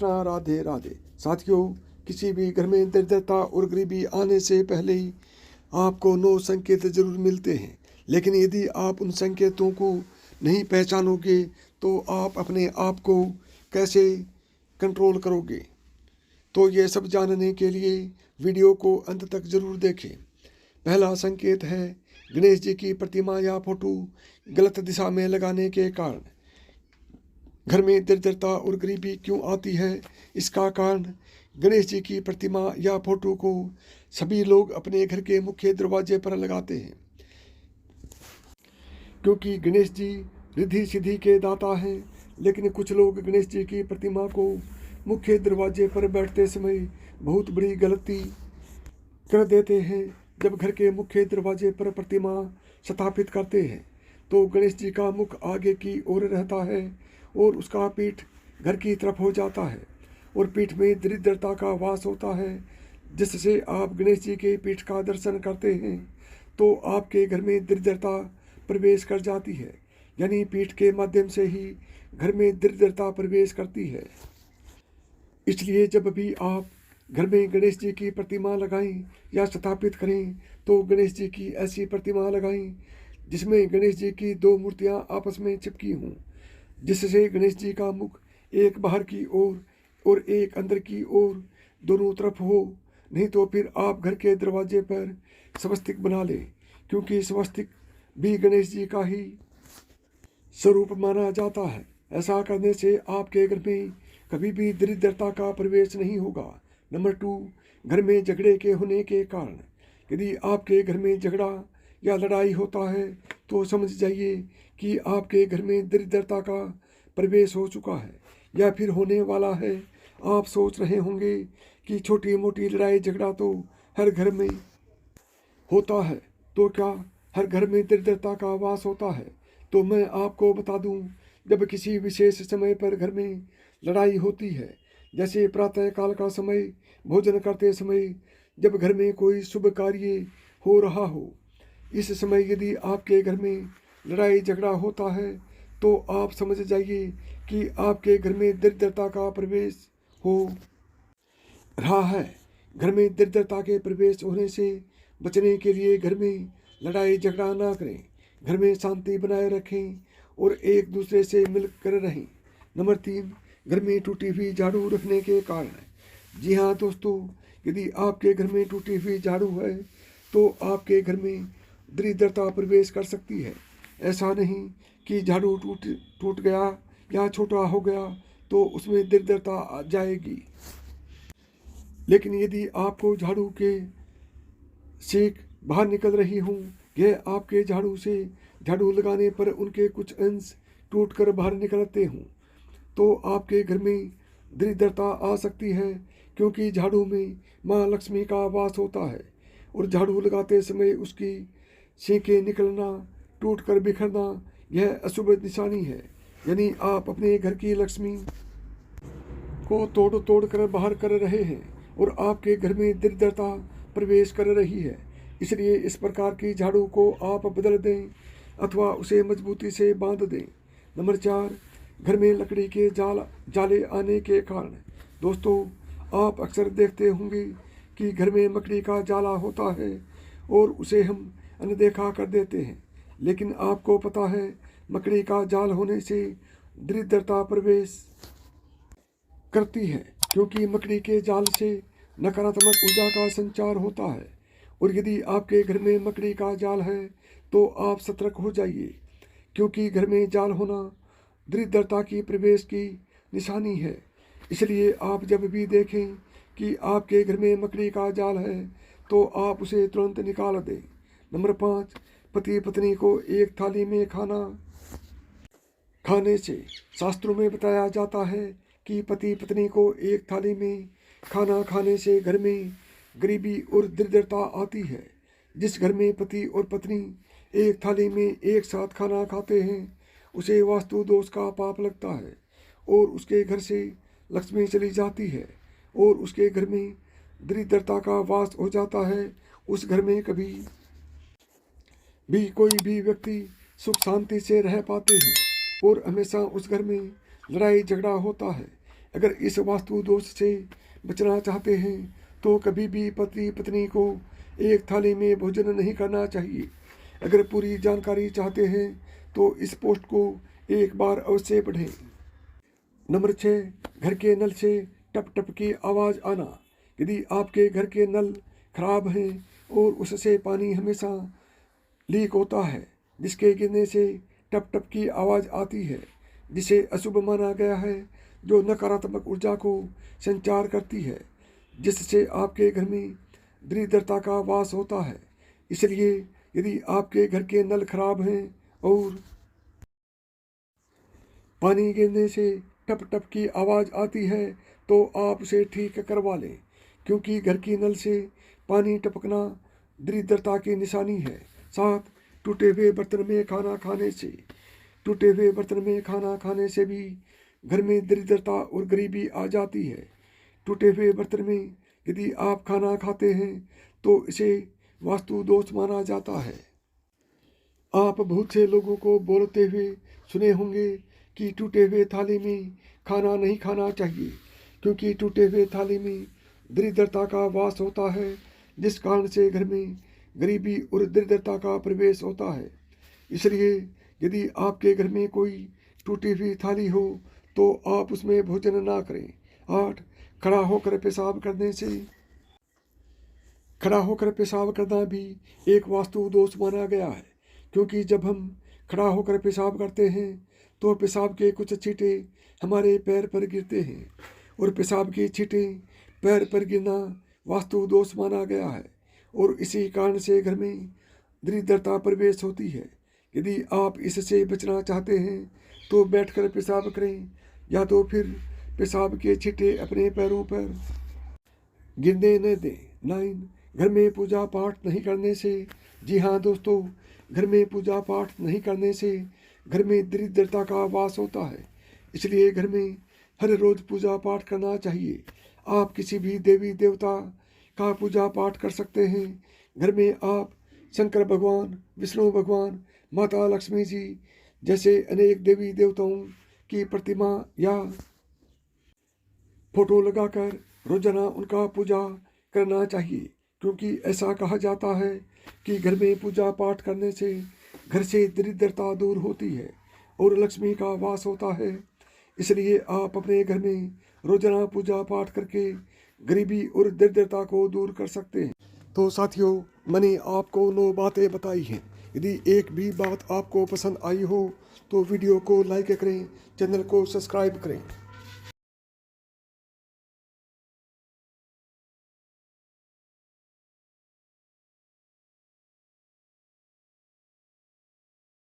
कृष्णा, राधे राधे। साथियों, किसी भी घर में दरिद्रता और गरीबी आने से पहले ही आपको 9 संकेत जरूर मिलते हैं, लेकिन यदि आप उन संकेतों को नहीं पहचानोगे तो आप अपने आप को कैसे कंट्रोल करोगे। तो ये सब जानने के लिए वीडियो को अंत तक जरूर देखें। पहला संकेत है गणेश जी की प्रतिमा या फोटो गलत दिशा में लगाने के कारण। घर में दरिद्रता और गरीबी क्यों आती है? इसका कारण गणेश जी की प्रतिमा या फोटो को सभी लोग अपने घर के मुख्य दरवाजे पर लगाते हैं, क्योंकि गणेश जी रिद्धि सिद्धि के दाता हैं। लेकिन कुछ लोग गणेश जी की प्रतिमा को मुख्य दरवाजे पर बैठते समय बहुत बड़ी गलती कर देते हैं। जब घर के मुख्य दरवाजे पर प्रतिमा स्थापित करते हैं तो गणेश जी का मुख आगे की ओर रहता है और उसका पीठ घर की तरफ हो जाता है और पीठ में दरिद्रता का वास होता है। जिससे आप गणेश जी के पीठ का दर्शन करते हैं तो आपके घर में दरिद्रता प्रवेश कर जाती है, यानी पीठ के माध्यम से ही घर में दरिद्रता प्रवेश करती है। इसलिए जब भी आप घर में गणेश जी की प्रतिमा लगाएं या स्थापित करें तो गणेश जी की ऐसी प्रतिमा लगाएं जिसमें गणेश जी की 2 मूर्तियां आपस में चिपकी हों, जिससे गणेश जी का मुख एक बाहर की ओर और एक अंदर की ओर दोनों तरफ हो। नहीं तो फिर आप घर के दरवाजे पर स्वस्तिक बना लें, क्योंकि स्वस्तिक भी गणेश जी का ही स्वरूप माना जाता है। ऐसा करने से आपके घर में कभी भी दरिद्रता का प्रवेश नहीं होगा। नंबर 2, घर में झगड़े के होने के कारण। यदि आपके घर में झगड़ा या लड़ाई होता है तो समझ जाइए कि आपके घर में दरिद्रता का प्रवेश हो चुका है या फिर होने वाला है। आप सोच रहे होंगे कि छोटी मोटी लड़ाई झगड़ा तो हर घर में होता है, तो क्या हर घर में दरिद्रता का वास होता है? तो मैं आपको बता दूं, जब किसी विशेष समय पर घर में लड़ाई होती है, जैसे प्रातः काल का समय, भोजन करते समय, जब घर में कोई शुभ कार्य हो रहा हो, इस समय यदि आपके घर में लड़ाई झगड़ा होता है तो आप समझ जाइए कि आपके घर में दरिद्रता का प्रवेश हो रहा है। घर में दरिद्रता के प्रवेश होने से बचने के लिए घर में लड़ाई झगड़ा ना करें, घर में शांति बनाए रखें और एक दूसरे से मिलकर रहें। नंबर 3, घर में टूटी हुई झाड़ू रखने के कारण। जी हाँ दोस्तों, यदि आपके घर में टूटी हुई झाड़ू है तो आपके घर में दरिद्रता प्रवेश कर सकती है। ऐसा नहीं कि झाड़ू टूट गया या छोटा हो गया तो उसमें दरिद्रता आ जाएगी, लेकिन यदि आपको झाड़ू के सेक बाहर निकल रही हूँ, यह आपके झाड़ू से झाड़ू लगाने पर उनके कुछ अंश टूटकर बाहर निकलते हों, तो आपके घर में दरिद्रता आ सकती है, क्योंकि झाड़ू में माँ लक्ष्मी का वास होता है और झाड़ू लगाते समय उसकी सेकें निकलना, टूटकर बिखरना, यह अशुभ निशानी है। यानी आप अपने घर की लक्ष्मी को तोड़ कर बाहर कर रहे हैं और आपके घर में दरिद्रता प्रवेश कर रही है। इसलिए इस प्रकार की झाड़ू को आप बदल दें अथवा उसे मजबूती से बांध दें। नंबर 4, घर में लकड़ी के जाले आने के कारण। दोस्तों, आप अक्सर देखते होंगे कि घर में मकड़ी का जाला होता है और उसे हम अनदेखा कर देते हैं, लेकिन आपको पता है मकड़ी का जाल होने से दरिद्रता प्रवेश करती है, क्योंकि मकड़ी के जाल से नकारात्मक ऊर्जा का संचार होता है। और यदि आपके घर में मकड़ी का जाल है तो आप सतर्क हो जाइए, क्योंकि घर में जाल होना दरिद्रता की प्रवेश की निशानी है। इसलिए आप जब भी देखें कि आपके घर में मकड़ी का जाल है तो आप उसे तुरंत निकाल दें। नंबर 5, पति पत्नी को एक थाली में खाना खाने से शास्त्रों में बताया जाता है कि पति पत्नी को एक थाली में खाना खाने से घर में गरीबी और दरिद्रता आती है। जिस घर में पति और पत्नी एक थाली में एक साथ खाना खाते हैं उसे वास्तु दोष का पाप लगता है और उसके घर से लक्ष्मी चली जाती है और उसके घर में दरिद्रता का वास हो जाता है। उस घर में कभी भी कोई भी व्यक्ति सुख शांति से रह पाते हैं और हमेशा उस घर में लड़ाई झगड़ा होता है, अगर इस वास्तु दोष से बचना चाहते हैं तो कभी भी पति पत्नी को एक थाली में भोजन नहीं करना चाहिए। अगर पूरी जानकारी चाहते हैं तो इस पोस्ट को एक बार अवश्य पढ़ें। नंबर 6, घर के नल से टप टप की आवाज़ आना। यदि आपके घर के नल खराब हैं और उससे पानी हमेशा लीक होता है, जिसके गिरने से टप टप की आवाज़ आती है, जिसे अशुभ माना गया है, जो नकारात्मक ऊर्जा को संचार करती है, जिससे आपके घर में दरिद्रता का वास होता है। इसलिए यदि आपके घर के नल खराब हैं और पानी गिरने से टप टप की आवाज़ आती है तो आप उसे ठीक करवा लें, क्योंकि घर की नल से पानी टपकना दरिद्रता की निशानी है। 7, टूटे हुए बर्तन में खाना खाने से। टूटे हुए बर्तन में खाना खाने से भी घर में दरिद्रता और गरीबी आ जाती है। टूटे हुए बर्तन में यदि आप खाना खाते हैं तो इसे वास्तु दोष माना जाता है। आप बहुत से लोगों को बोलते हुए सुने होंगे कि टूटे हुए थाली में खाना नहीं खाना चाहिए, क्योंकि टूटे हुए थाली में दरिद्रता का वास होता है, जिस कारण से घर में गरीबी और दरिद्रता का प्रवेश होता है। इसलिए यदि आपके घर में कोई टूटी हुई थाली हो तो आप उसमें भोजन ना करें। 8, खड़ा होकर पेशाब करना भी एक वास्तु दोष माना गया है, क्योंकि जब हम खड़ा होकर पेशाब करते हैं तो पेशाब के कुछ छींटे हमारे पैर पर गिरते हैं, और पेशाब की छींटें पैर पर गिरना वास्तु दोष माना गया है, और इसी कारण से घर में दरिद्रता प्रवेश होती है। यदि आप इससे बचना चाहते हैं तो बैठकर पेशाब करें, या तो फिर पेशाब के छींटे अपने पैरों पर गिरने न दें। 9, घर में पूजा पाठ नहीं करने से। जी हाँ दोस्तों, घर में पूजा पाठ नहीं करने से घर में दरिद्रता का वास होता है। इसलिए घर में हर रोज़ पूजा पाठ करना चाहिए। आप किसी भी देवी देवता का पूजा पाठ कर सकते हैं। घर में आप शंकर भगवान, विष्णु भगवान, माता लक्ष्मी जी जैसे अनेक देवी देवताओं की प्रतिमा या फोटो लगाकर रोजाना उनका पूजा करना चाहिए, क्योंकि ऐसा कहा जाता है कि घर में पूजा पाठ करने से घर से दरिद्रता दूर होती है और लक्ष्मी का वास होता है। इसलिए आप अपने घर में रोजाना पूजा पाठ करके गरीबी और दरिद्रता को दूर कर सकते हैं। तो साथियों, मैंने आपको 9 बातें बताई हैं। यदि एक भी बात आपको पसंद आई हो तो वीडियो को लाइक करें, चैनल को सब्सक्राइब करें।